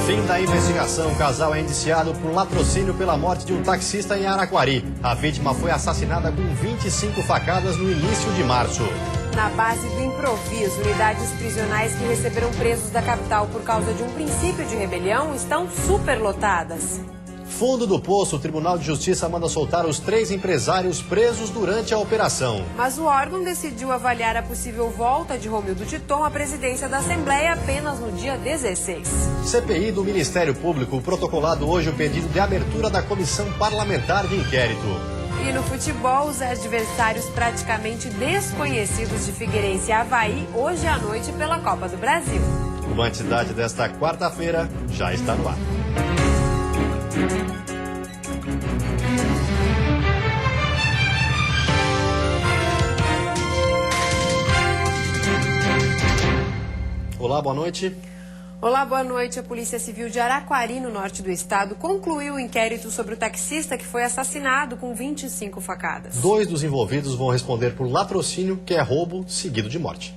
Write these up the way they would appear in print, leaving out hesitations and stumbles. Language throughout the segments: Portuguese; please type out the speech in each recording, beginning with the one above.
Fim da investigação. O casal é indiciado por latrocínio pela morte de um taxista em Araquari. A vítima foi assassinada com 25 facadas no início de março. Na base do improviso, unidades prisionais que receberam presos da capital por causa de um princípio de rebelião estão superlotadas. Fundo do Poço, o Tribunal de Justiça manda soltar os 3 empresários presos durante a operação. Mas o órgão decidiu avaliar a possível volta de Romildo Titon à presidência da Assembleia apenas no dia 16. CPI do Ministério Público, protocolado hoje o pedido de abertura da Comissão Parlamentar de Inquérito. E no futebol, os adversários praticamente desconhecidos de Figueirense e Avaí, hoje à noite pela Copa do Brasil. O Quantidade desta quarta-feira já está no ar. Olá, boa noite. Olá, boa noite. A Polícia Civil de Araquari, no norte do estado, concluiu o inquérito sobre o taxista que foi assassinado com 25 facadas. 2 dos envolvidos vão responder por latrocínio, que é roubo seguido de morte.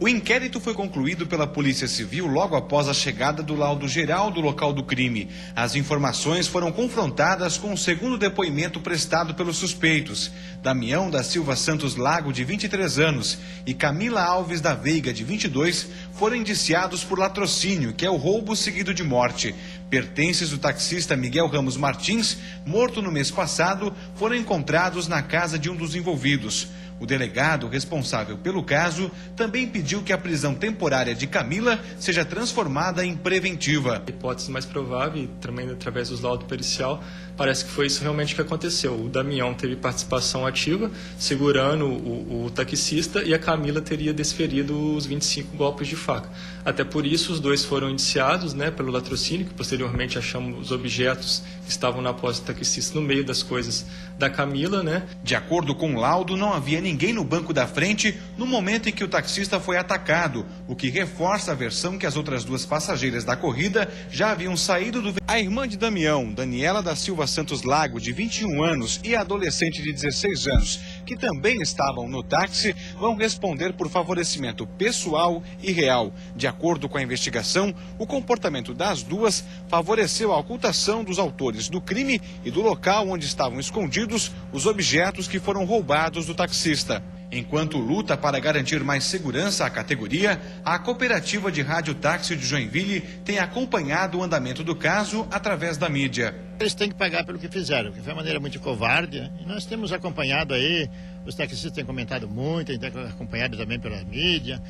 O inquérito foi concluído pela Polícia Civil logo após a chegada do laudo geral do local do crime. As informações foram confrontadas com o segundo depoimento prestado pelos suspeitos. Damião da Silva Santos Lago, de 23 anos, e Camila Alves da Veiga, de 22, foram indiciados por latrocínio, que é o roubo seguido de morte. Pertences do taxista Miguel Ramos Martins, morto no mês passado, foram encontrados na casa de um dos envolvidos. O delegado responsável pelo caso também pediu que a prisão temporária de Camila seja transformada em preventiva. A hipótese mais provável, também através dos laudos pericial, parece que foi isso realmente que aconteceu. O Damião teve participação ativa, segurando o taxista, e a Camila teria desferido os 25 golpes de faca. Até por isso, os 2 foram indiciados, pelo latrocínio, que posteriormente achamos os objetos que estavam na posse do taxista no meio das coisas da Camila, De acordo com o laudo, não havia ninguém no banco da frente no momento em que o taxista foi atacado, o que reforça a versão que as outras 2 passageiras da corrida já haviam saído do... A irmã de Damião, Daniela da Silva Santos Lago, de 21 anos, e a adolescente de 16 anos, que também estavam no táxi, vão responder por favorecimento pessoal e real. De acordo com a investigação, o comportamento das 2 favoreceu a ocultação dos autores do crime e do local onde estavam escondidos os objetos que foram roubados do taxista. Enquanto luta para garantir mais segurança à categoria, a Cooperativa de Rádio Táxi de Joinville tem acompanhado o andamento do caso através da mídia. Eles têm que pagar pelo que fizeram, que foi uma maneira muito covarde, e nós temos acompanhado aí, os taxistas têm comentado muito, têm acompanhado também pela mídia.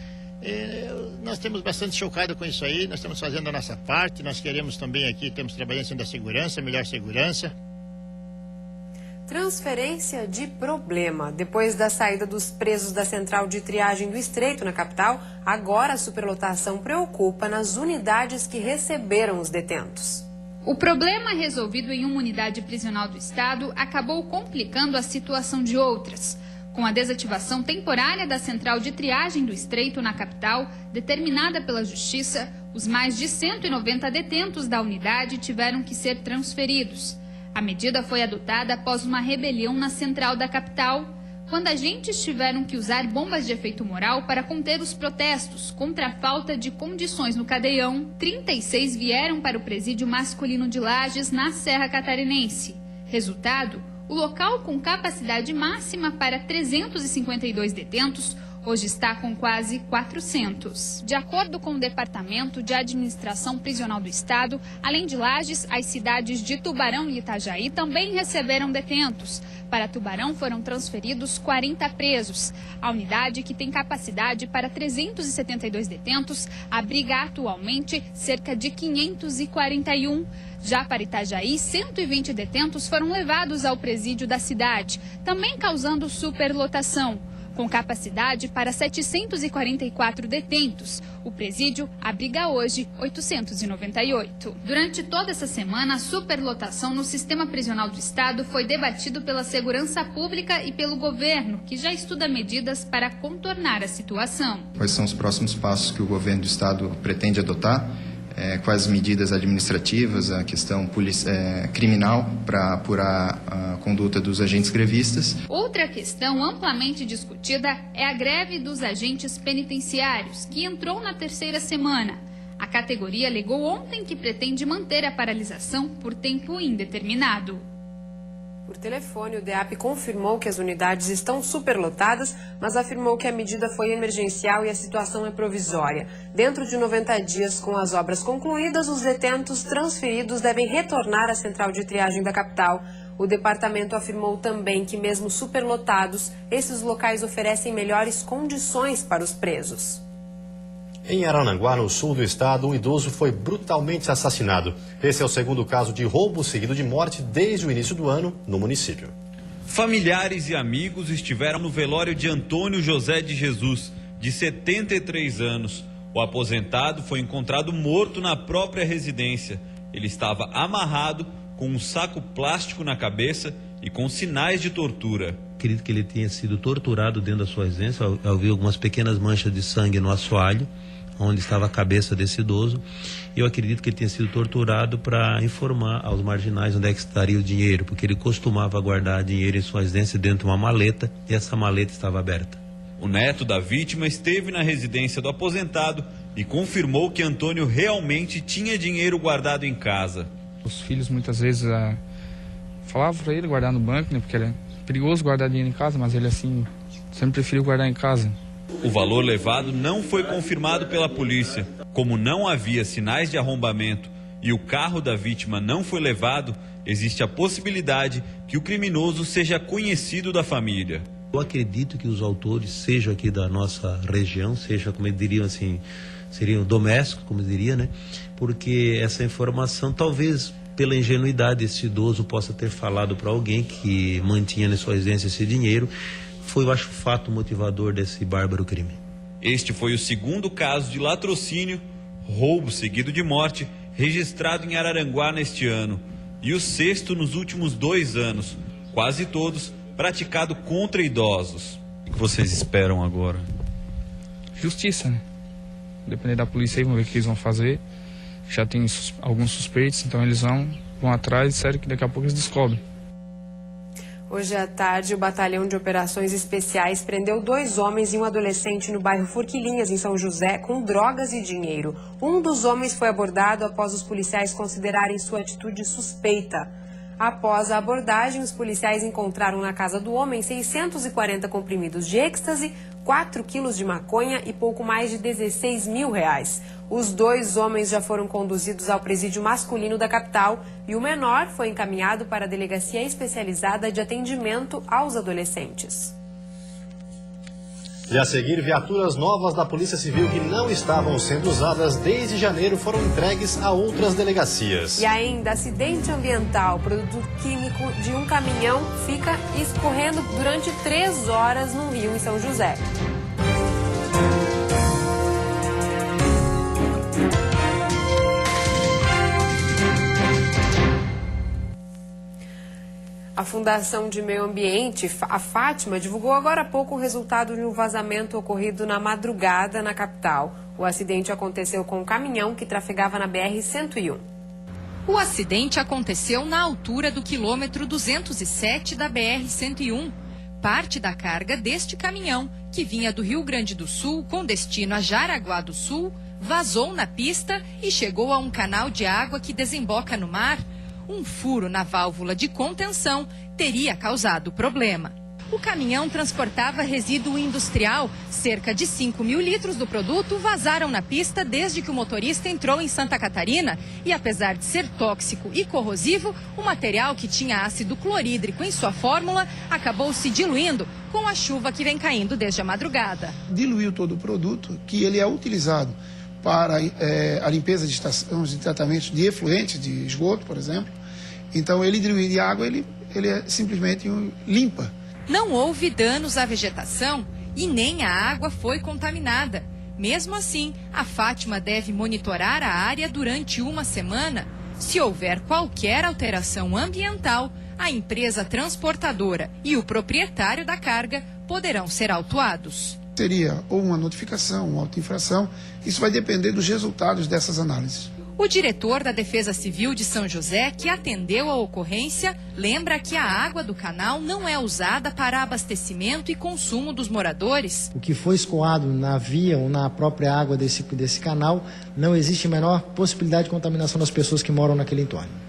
Nós temos bastante chocado com isso aí, nós estamos fazendo a nossa parte, nós queremos também aqui, temos trabalhando em cima da segurança, melhor segurança. Transferência de problema. Depois da saída dos presos da central de triagem do Estreito, na capital, agora a superlotação preocupa nas unidades que receberam os detentos. O problema resolvido em uma unidade prisional do estado acabou complicando a situação de outras. Com a desativação temporária da central de triagem do Estreito na capital, determinada pela Justiça, os mais de 190 detentos da unidade tiveram que ser transferidos. A medida foi adotada após uma rebelião na central da capital, quando agentes tiveram que usar bombas de efeito moral para conter os protestos contra a falta de condições no cadeião. 36 vieram para o presídio masculino de Lages, na Serra Catarinense. Resultado, o local com capacidade máxima para 352 detentos hoje está com quase 400. De acordo com o Departamento de Administração Prisional do Estado, além de Lages, as cidades de Tubarão e Itajaí também receberam detentos. Para Tubarão foram transferidos 40 presos. A unidade, que tem capacidade para 372 detentos, abriga atualmente cerca de 541. Já para Itajaí, 120 detentos foram levados ao presídio da cidade, também causando superlotação. Com capacidade para 744 detentos, o presídio abriga hoje 898. Durante toda essa semana, a superlotação no sistema prisional do estado foi debatido pela segurança pública e pelo governo, que já estuda medidas para contornar a situação. Quais são os próximos passos que o governo do estado pretende adotar? Quais medidas administrativas, a questão criminal para apurar a conduta dos agentes grevistas. Outra questão amplamente discutida é a greve dos agentes penitenciários, que entrou na terceira semana. A categoria alegou ontem que pretende manter a paralisação por tempo indeterminado. Por telefone, o DEAP confirmou que as unidades estão superlotadas, mas afirmou que a medida foi emergencial e a situação é provisória. Dentro de 90 dias, com as obras concluídas, os detentos transferidos devem retornar à central de triagem da capital. O departamento afirmou também que, mesmo superlotados, esses locais oferecem melhores condições para os presos. Em Araranguá, no sul do estado, um idoso foi brutalmente assassinado. Esse é o segundo caso de roubo seguido de morte desde o início do ano no município. Familiares e amigos estiveram no velório de Antônio José de Jesus, de 73 anos. O aposentado foi encontrado morto na própria residência. Ele estava amarrado com um saco plástico na cabeça e com sinais de tortura. Acredito que ele tenha sido torturado dentro da sua residência. Eu vi algumas pequenas manchas de sangue no assoalho, onde estava a cabeça desse idoso. Eu acredito que ele tenha sido torturado para informar aos marginais onde é que estaria o dinheiro, porque ele costumava guardar dinheiro em sua residência dentro de uma maleta e essa maleta estava aberta. O neto da vítima esteve na residência do aposentado e confirmou que Antônio realmente tinha dinheiro guardado em casa. Os filhos muitas vezes falavam para ele guardar no banco, né, porque era perigoso guardar dinheiro em casa, mas ele assim sempre preferiu guardar em casa. O valor levado não foi confirmado pela polícia. Como não havia sinais de arrombamento e o carro da vítima não foi levado, existe a possibilidade que o criminoso seja conhecido da família. Eu acredito que os autores sejam aqui da nossa região, seja, como eles diriam assim, seriam domésticos, como diria, né? Porque essa informação, talvez pela ingenuidade, esse idoso possa ter falado para alguém que mantinha na sua residência esse dinheiro. Foi, eu acho, o fato motivador desse bárbaro crime. Este foi o segundo caso de latrocínio, roubo seguido de morte, registrado em Araranguá neste ano. E o sexto nos últimos 2 anos, quase todos praticado contra idosos. O que vocês esperam agora? Justiça, né? Depender da polícia aí, vamos ver o que eles vão fazer. Já tem alguns suspeitos, então eles vão atrás e sério que daqui a pouco eles descobrem. Hoje à tarde, o Batalhão de Operações Especiais prendeu 2 homens e um adolescente no bairro Forquilinhas, em São José, com drogas e dinheiro. Um dos homens foi abordado após os policiais considerarem sua atitude suspeita. Após a abordagem, os policiais encontraram na casa do homem 640 comprimidos de êxtase, 4 quilos de maconha e pouco mais de R$16 mil. Os 2 homens já foram conduzidos ao presídio masculino da capital e o menor foi encaminhado para a Delegacia Especializada de Atendimento aos Adolescentes. E a seguir, viaturas novas da Polícia Civil que não estavam sendo usadas desde janeiro foram entregues a outras delegacias. E ainda, acidente ambiental, produto químico de um caminhão fica escorrendo durante 3 horas num rio em São José. A Fundação de Meio Ambiente, a Fátima, divulgou agora há pouco o resultado de um vazamento ocorrido na madrugada na capital. O acidente aconteceu com um caminhão que trafegava na BR-101. O acidente aconteceu na altura do quilômetro 207 da BR-101. Parte da carga deste caminhão, que vinha do Rio Grande do Sul com destino a Jaraguá do Sul, vazou na pista e chegou a um canal de água que desemboca no mar. Um furo na válvula de contenção teria causado o problema. O caminhão transportava resíduo industrial. Cerca de 5 mil litros do produto vazaram na pista desde que o motorista entrou em Santa Catarina. E apesar de ser tóxico e corrosivo, o material que tinha ácido clorídrico em sua fórmula acabou se diluindo com a chuva que vem caindo desde a madrugada. Diluiu todo o produto, que ele é utilizado para a limpeza de estações de tratamento de efluentes de esgoto, por exemplo. Então, ele diluir de água, ele é simplesmente limpa. Não houve danos à vegetação e nem a água foi contaminada. Mesmo assim, a Fátima deve monitorar a área durante 1 semana. Se houver qualquer alteração ambiental, a empresa transportadora e o proprietário da carga poderão ser autuados. Seria ou uma notificação, uma auto-infração. Isso vai depender dos resultados dessas análises. O diretor da Defesa Civil de São José, que atendeu a ocorrência, lembra que a água do canal não é usada para abastecimento e consumo dos moradores. O que foi escoado na via ou na própria água desse canal, não existe a menor possibilidade de contaminação das pessoas que moram naquele entorno.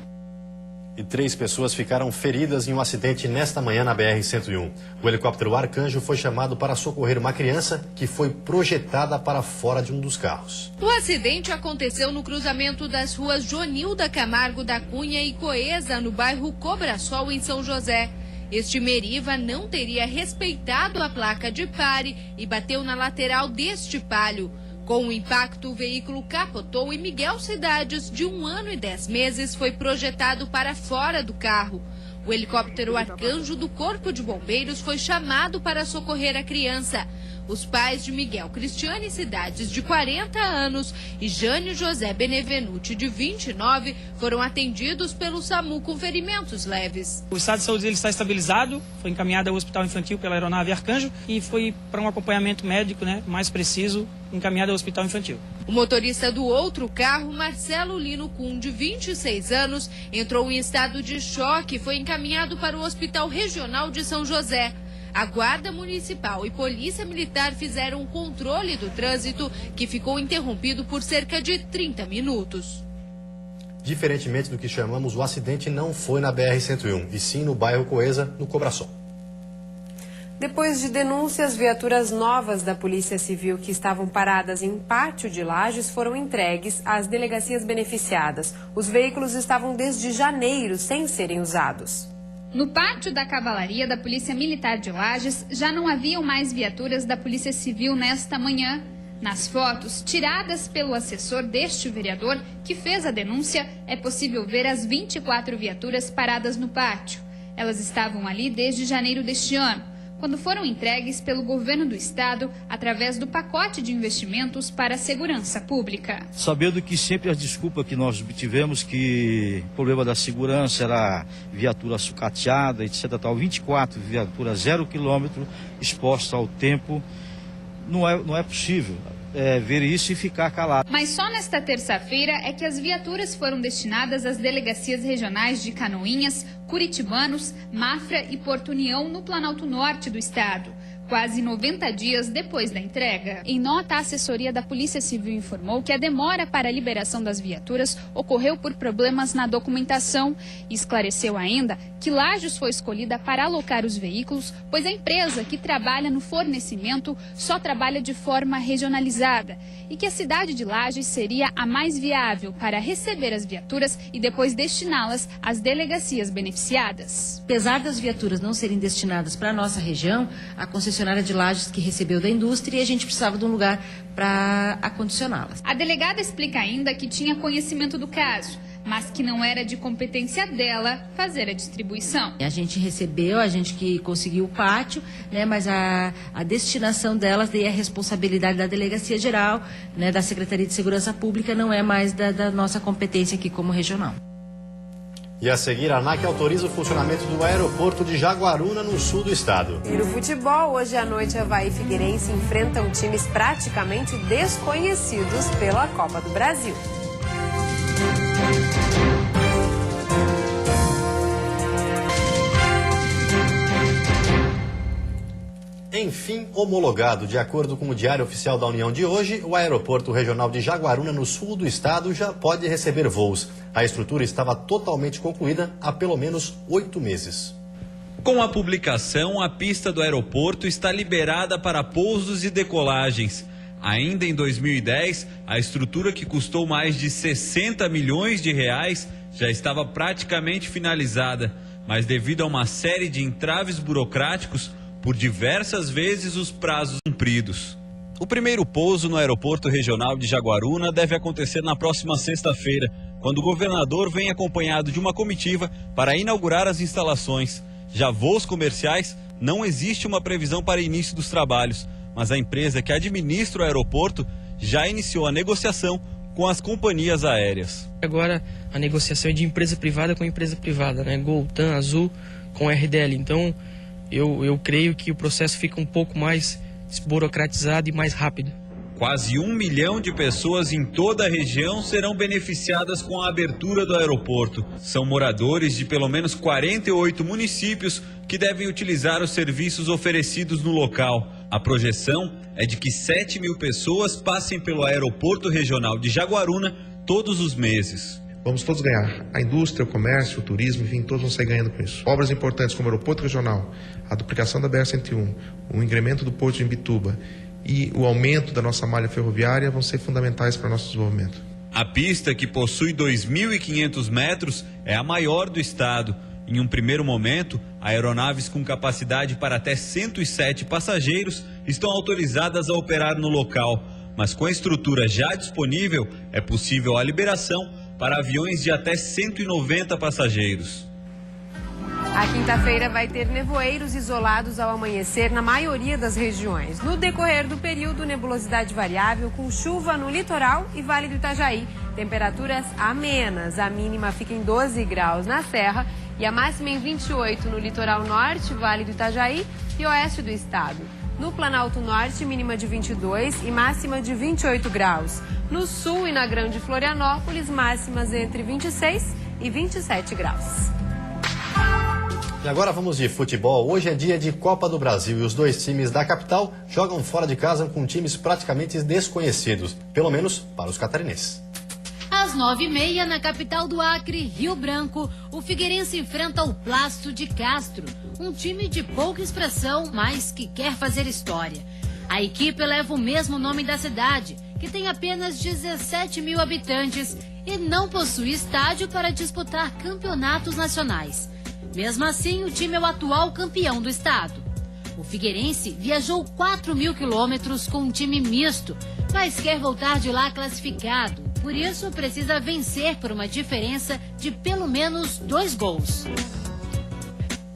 E 3 pessoas ficaram feridas em um acidente nesta manhã na BR-101. O helicóptero Arcanjo foi chamado para socorrer uma criança que foi projetada para fora de um dos carros. O acidente aconteceu no cruzamento das ruas Joanilda Camargo da Cunha e Coesa, no bairro Cobrasol, em São José. Este Meriva não teria respeitado a placa de pare e bateu na lateral deste Palio. Com o impacto, o veículo capotou e Miguel Cidades, de 1 ano e 10 meses, foi projetado para fora do carro. O helicóptero Arcanjo do Corpo de Bombeiros foi chamado para socorrer a criança. Os pais de Miguel Cristiane Cidades, de 40 anos, e Jânio José Benevenuti, de 29, foram atendidos pelo SAMU com ferimentos leves. O estado de saúde dele está estabilizado, foi encaminhado ao hospital infantil pela aeronave Arcanjo e foi para um acompanhamento médico, mais preciso, encaminhado ao hospital infantil. O motorista do outro carro, Marcelo Lino Kuhn, de 26 anos, entrou em estado de choque e foi encaminhado para o Hospital Regional de São José. A Guarda Municipal e Polícia Militar fizeram um controle do trânsito, que ficou interrompido por cerca de 30 minutos. Diferentemente do que chamamos, o acidente não foi na BR-101, e sim no bairro Coesa, no Cobrasol. Depois de denúncias, viaturas novas da Polícia Civil que estavam paradas em Pátio de Lages foram entregues às delegacias beneficiadas. Os veículos estavam desde janeiro sem serem usados. No pátio da Cavalaria da Polícia Militar de Lages, já não haviam mais viaturas da Polícia Civil nesta manhã. Nas fotos, tiradas pelo assessor deste vereador, que fez a denúncia, é possível ver as 24 viaturas paradas no pátio. Elas estavam ali desde janeiro deste ano, quando foram entregues pelo governo do estado através do pacote de investimentos para a segurança pública. Sabendo que sempre a desculpa que nós obtivemos, que o problema da segurança era viatura sucateada, etc. 24 viaturas 0 quilômetro exposta ao tempo, não é possível ver isso e ficar calado. Mas só nesta terça-feira é que as viaturas foram destinadas às delegacias regionais de Canoinhas, Curitibanos, Mafra e Porto União, no Planalto Norte do estado, quase 90 dias depois da entrega. Em nota, a assessoria da Polícia Civil informou que a demora para a liberação das viaturas ocorreu por problemas na documentação e esclareceu ainda que Lages foi escolhida para alocar os veículos, pois a empresa que trabalha no fornecimento só trabalha de forma regionalizada e que a cidade de Lages seria a mais viável para receber as viaturas e depois destiná-las às delegacias beneficiadas. Apesar das viaturas não serem destinadas para a nossa região, a concessionária de Lages que recebeu da indústria, e a gente precisava de um lugar para acondicioná-las. A delegada explica ainda que tinha conhecimento do caso, mas que não era de competência dela fazer a distribuição. A gente recebeu, a gente que conseguiu o pátio, mas a destinação delas daí é a responsabilidade da Delegacia Geral, da Secretaria de Segurança Pública, não é mais da nossa competência aqui como regional. E a seguir, a ANAC autoriza o funcionamento do aeroporto de Jaguaruna, no sul do estado. E no futebol, hoje à noite, Avaí e Figueirense enfrentam times praticamente desconhecidos pela Copa do Brasil. Enfim, homologado. De acordo com o Diário Oficial da União de hoje, o aeroporto regional de Jaguaruna, no sul do estado, já pode receber voos. A estrutura estava totalmente concluída há pelo menos 8 meses. Com a publicação, a pista do aeroporto está liberada para pousos e decolagens. Ainda em 2010, a estrutura, que custou mais de 60 milhões de reais, já estava praticamente finalizada. Mas devido a uma série de entraves burocráticos, por diversas vezes os prazos cumpridos. O primeiro pouso no aeroporto regional de Jaguaruna deve acontecer na próxima sexta-feira, quando o governador vem acompanhado de uma comitiva para inaugurar as instalações. Já voos comerciais, não existe uma previsão para início dos trabalhos, mas a empresa que administra o aeroporto já iniciou a negociação com as companhias aéreas. Agora a negociação é de empresa privada com empresa privada, Gol, TAM, Azul com RDL. Então eu creio que o processo fica um pouco mais desburocratizado e mais rápido. Quase 1 milhão de pessoas em toda a região serão beneficiadas com a abertura do aeroporto. São moradores de pelo menos 48 municípios que devem utilizar os serviços oferecidos no local. A projeção é de que 7 mil pessoas passem pelo aeroporto regional de Jaguaruna todos os meses. Vamos todos ganhar. A indústria, o comércio, o turismo, enfim, todos vão sair ganhando com isso. Obras importantes como o aeroporto regional, a duplicação da BR-101, o incremento do porto de Imbituba e o aumento da nossa malha ferroviária vão ser fundamentais para o nosso desenvolvimento. A pista, que possui 2.500 metros, é a maior do estado. Em um primeiro momento, aeronaves com capacidade para até 107 passageiros estão autorizadas a operar no local. Mas com a estrutura já disponível, é possível a liberação para aviões de até 190 passageiros. A quinta-feira vai ter nevoeiros isolados ao amanhecer na maioria das regiões. No decorrer do período, nebulosidade variável com chuva no litoral e Vale do Itajaí. Temperaturas amenas. A mínima fica em 12 graus na Serra e a máxima em 28 no litoral norte, Vale do Itajaí e oeste do estado. No Planalto Norte, mínima de 22 e máxima de 28 graus. No sul e na Grande Florianópolis, máximas entre 26 e 27 graus. E agora vamos de futebol. Hoje é dia de Copa do Brasil e os dois times da capital jogam fora de casa com times praticamente desconhecidos, pelo menos para os catarinenses. Às 9h30, na capital do Acre, Rio Branco, o Figueirense enfrenta o Plástico de Castro, um time de pouca expressão, mas que quer fazer história. A equipe leva o mesmo nome da cidade, que tem apenas 17 mil habitantes e não possui estádio para disputar campeonatos nacionais. Mesmo assim, o time é o atual campeão do estado. O Figueirense viajou 4.000 quilômetros com um time misto, mas quer voltar de lá classificado. Por isso, precisa vencer por uma diferença de pelo menos 2 gols.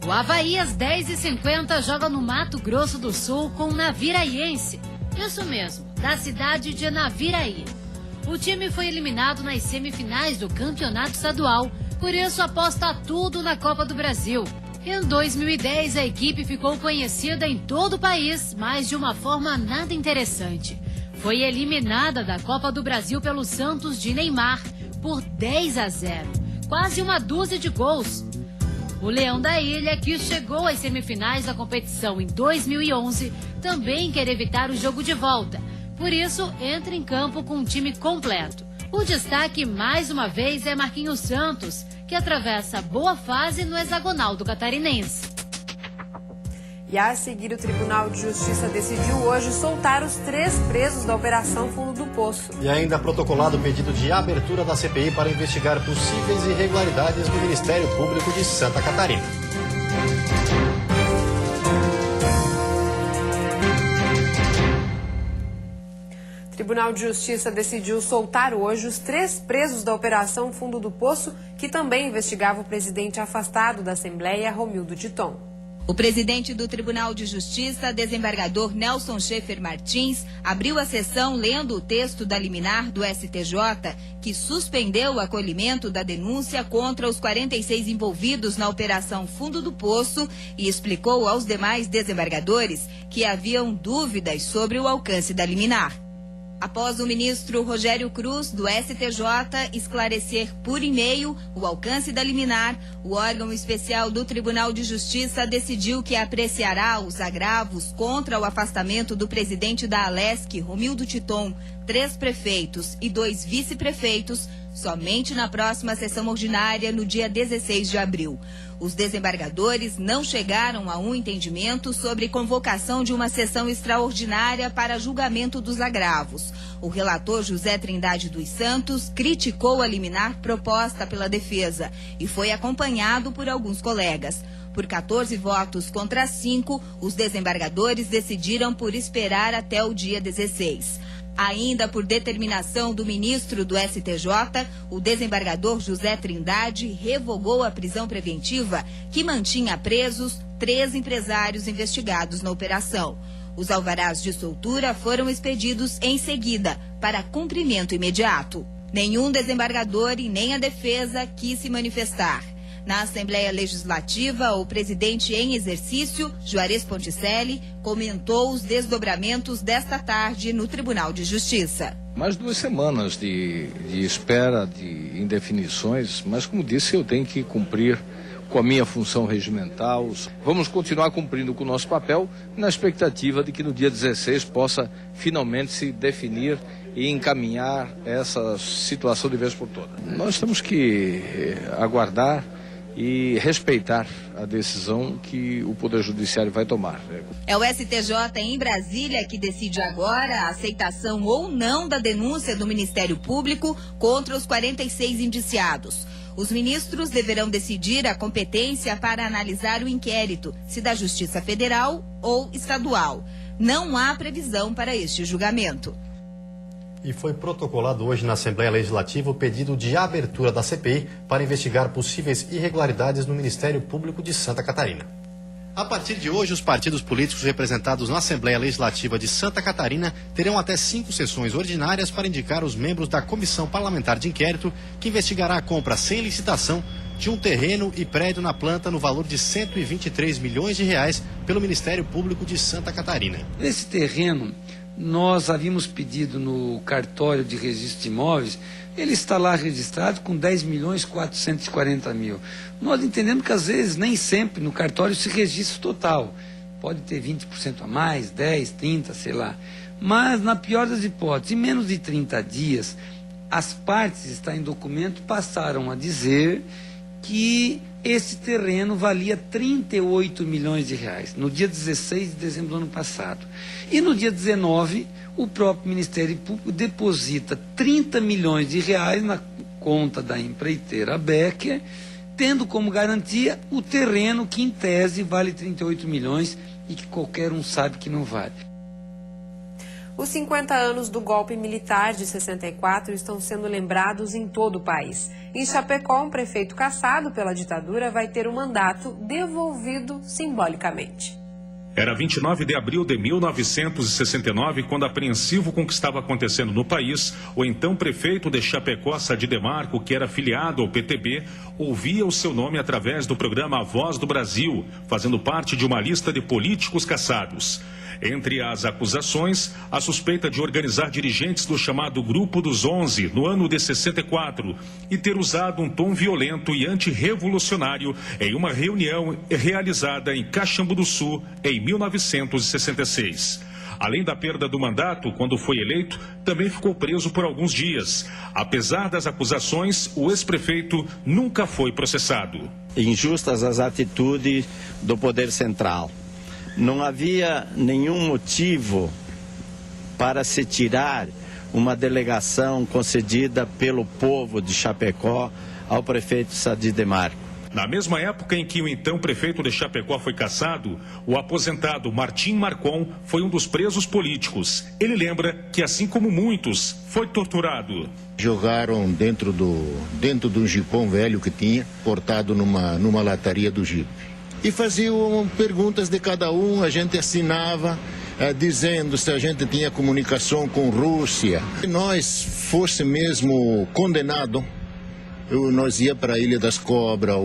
O Avaí, às 10h50, joga no Mato Grosso do Sul com o Naviraense. Isso mesmo, da cidade de Naviraí. O time foi eliminado nas semifinais do campeonato estadual, por isso aposta tudo na Copa do Brasil. Em 2010, a equipe ficou conhecida em todo o país, mas de uma forma nada interessante. Foi eliminada da Copa do Brasil pelo Santos de Neymar por 10-0, quase uma dúzia de gols. O Leão da Ilha, que chegou às semifinais da competição em 2011, também quer evitar o jogo de volta. Por isso, entra em campo com um time completo. O destaque, mais uma vez, é Marquinhos Santos, que atravessa boa fase no hexagonal do catarinense. E a seguir, o Tribunal de Justiça decidiu hoje soltar os 3 presos da Operação Fundo do Poço. E ainda protocolado o pedido de abertura da CPI para investigar possíveis irregularidades no Ministério Público de Santa Catarina. O Tribunal de Justiça decidiu soltar hoje os 3 presos da Operação Fundo do Poço, que também investigava o presidente afastado da Assembleia, Romildo Titon. O presidente do Tribunal de Justiça, desembargador Nelson Schaefer Martins, abriu a sessão lendo o texto da liminar do STJ, que suspendeu o acolhimento da denúncia contra os 46 envolvidos na Operação Fundo do Poço e explicou aos demais desembargadores que haviam dúvidas sobre o alcance da liminar. Após o ministro Rogério Cruz, do STJ, esclarecer por e-mail o alcance da liminar, o órgão especial do Tribunal de Justiça decidiu que apreciará os agravos contra o afastamento do presidente da Alesc, Romildo Titon, 3 prefeitos e 2 vice-prefeitos, somente na próxima sessão ordinária, no dia 16 de abril. Os desembargadores não chegaram a um entendimento sobre convocação de uma sessão extraordinária para julgamento dos agravos. O relator José Trindade dos Santos criticou a liminar proposta pela defesa e foi acompanhado por alguns colegas. Por 14 votos contra 5, os desembargadores decidiram por esperar até o dia 16. Ainda por determinação do ministro do STJ, o desembargador José Trindade revogou a prisão preventiva que mantinha presos 3 empresários investigados na operação. Os alvarás de soltura foram expedidos em seguida para cumprimento imediato. Nenhum desembargador e nem a defesa quis se manifestar. Na Assembleia Legislativa, o presidente em exercício, Juarez Ponticelli, comentou os desdobramentos desta tarde no Tribunal de Justiça. Mais 2 semanas de espera, de indefinições, mas como disse, eu tenho que cumprir com a minha função regimental. Vamos continuar cumprindo com o nosso papel, na expectativa de que no dia 16 possa finalmente se definir e encaminhar essa situação de vez por todas. Nós temos que aguardar e respeitar a decisão que o Poder Judiciário vai tomar. É o STJ em Brasília que decide agora a aceitação ou não da denúncia do Ministério Público contra os 46 indiciados. Os ministros deverão decidir a competência para analisar o inquérito, se da Justiça Federal ou estadual. Não há previsão para este julgamento. E foi protocolado hoje na Assembleia Legislativa o pedido de abertura da CPI para investigar possíveis irregularidades no Ministério Público de Santa Catarina. A partir de hoje, os partidos políticos representados na Assembleia Legislativa de Santa Catarina terão até 5 sessões ordinárias para indicar os membros da Comissão Parlamentar de Inquérito, que investigará a compra sem licitação de um terreno e prédio na planta no valor de R$123 milhões pelo Ministério Público de Santa Catarina. Esse terreno, nós havíamos pedido no cartório de registro de imóveis, ele está lá registrado com R$10.440.000. Nós entendemos que às vezes nem sempre no cartório se registra o total. Pode ter 20% a mais, 10, 30, sei lá. Mas na pior das hipóteses, em menos de 30 dias, as partes, está em documento, passaram a dizer que esse terreno valia R$38 milhões, no dia 16 de dezembro do ano passado. E no dia 19, o próprio Ministério Público deposita R$30 milhões na conta da empreiteira Becker, tendo como garantia o terreno que, em tese, vale 38 milhões e que qualquer um sabe que não vale. Os 50 anos do golpe militar de 64 estão sendo lembrados em todo o país. Em Chapecó, um prefeito cassado pela ditadura vai ter o mandato devolvido simbolicamente. Era 29 de abril de 1969, quando apreensivo com o que estava acontecendo no país, o então prefeito de Chapecó, Sadi Demarco, que era filiado ao PTB, ouvia o seu nome através do programa A Voz do Brasil, fazendo parte de uma lista de políticos cassados. Entre as acusações, a suspeita de organizar dirigentes do chamado Grupo dos 11 no ano de 64 e ter usado um tom violento e antirrevolucionário em uma reunião realizada em Caxambu do Sul em 1966. Além da perda do mandato, quando foi eleito, também ficou preso por alguns dias. Apesar das acusações, o ex-prefeito nunca foi processado. Injustas as atitudes do Poder Central. Não havia nenhum motivo para se tirar uma delegação concedida pelo povo de Chapecó ao prefeito Sadi Demarco. Na mesma época em que o então prefeito de Chapecó foi cassado, o aposentado Martim Marcon foi um dos presos políticos. Ele lembra que, assim como muitos, foi torturado. Jogaram dentro do jipão velho que tinha, cortado numa lataria do jipe. E faziam perguntas de cada um, a gente assinava, dizendo se a gente tinha comunicação com Rússia. Se nós fosse mesmo condenado, nós ia para a Ilha das Cobras,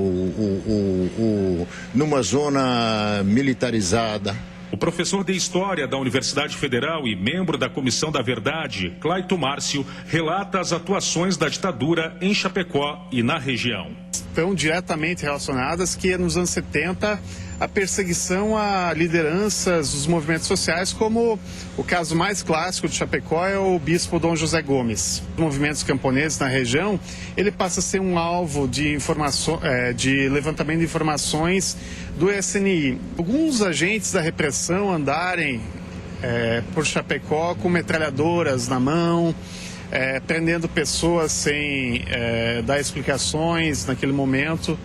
numa zona militarizada. O professor de História da Universidade Federal e membro da Comissão da Verdade, Claito Márcio, relata as atuações da ditadura em Chapecó e na região. Estão diretamente relacionadas que nos anos 70 a perseguição a lideranças dos movimentos sociais, como o caso mais clássico de Chapecó é o bispo Dom José Gomes. Os movimentos camponeses na região, ele passa a ser um alvo de levantamento de informações do SNI. Alguns agentes da repressão andarem por Chapecó com metralhadoras na mão, prendendo pessoas sem dar explicações naquele momento.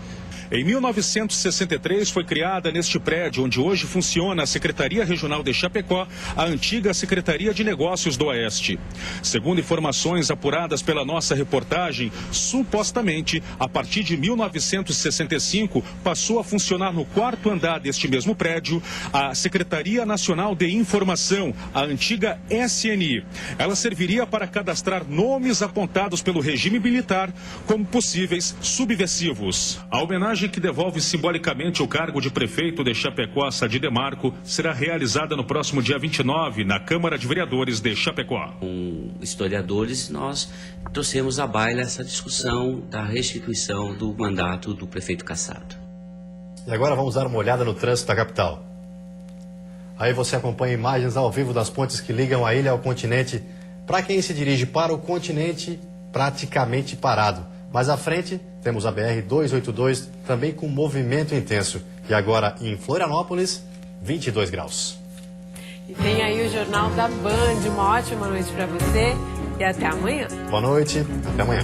Em 1963 foi criada neste prédio, onde hoje funciona a Secretaria Regional de Chapecó, a antiga Secretaria de Negócios do Oeste. Segundo informações apuradas pela nossa reportagem, supostamente, a partir de 1965, passou a funcionar no 4º andar deste mesmo prédio a Secretaria Nacional de Informação, a antiga SNI. Ela serviria para cadastrar nomes apontados pelo regime militar como possíveis subversivos. A homenagem Homenagem que devolve simbolicamente o cargo de prefeito de Chapecó a Sadi Demarco será realizada no próximo dia 29, na Câmara de Vereadores de Chapecó. Com historiadores, nós trouxemos à baila essa discussão da restituição do mandato do prefeito cassado. E agora vamos dar uma olhada no trânsito da capital. Aí você acompanha imagens ao vivo das pontes que ligam a ilha ao continente. Para quem se dirige para o continente, praticamente parado. Mais à frente, temos a BR-282, também com movimento intenso. E agora, em Florianópolis, 22 graus. E tem aí o Jornal da Band. Uma ótima noite para você e até amanhã. Boa noite, até amanhã.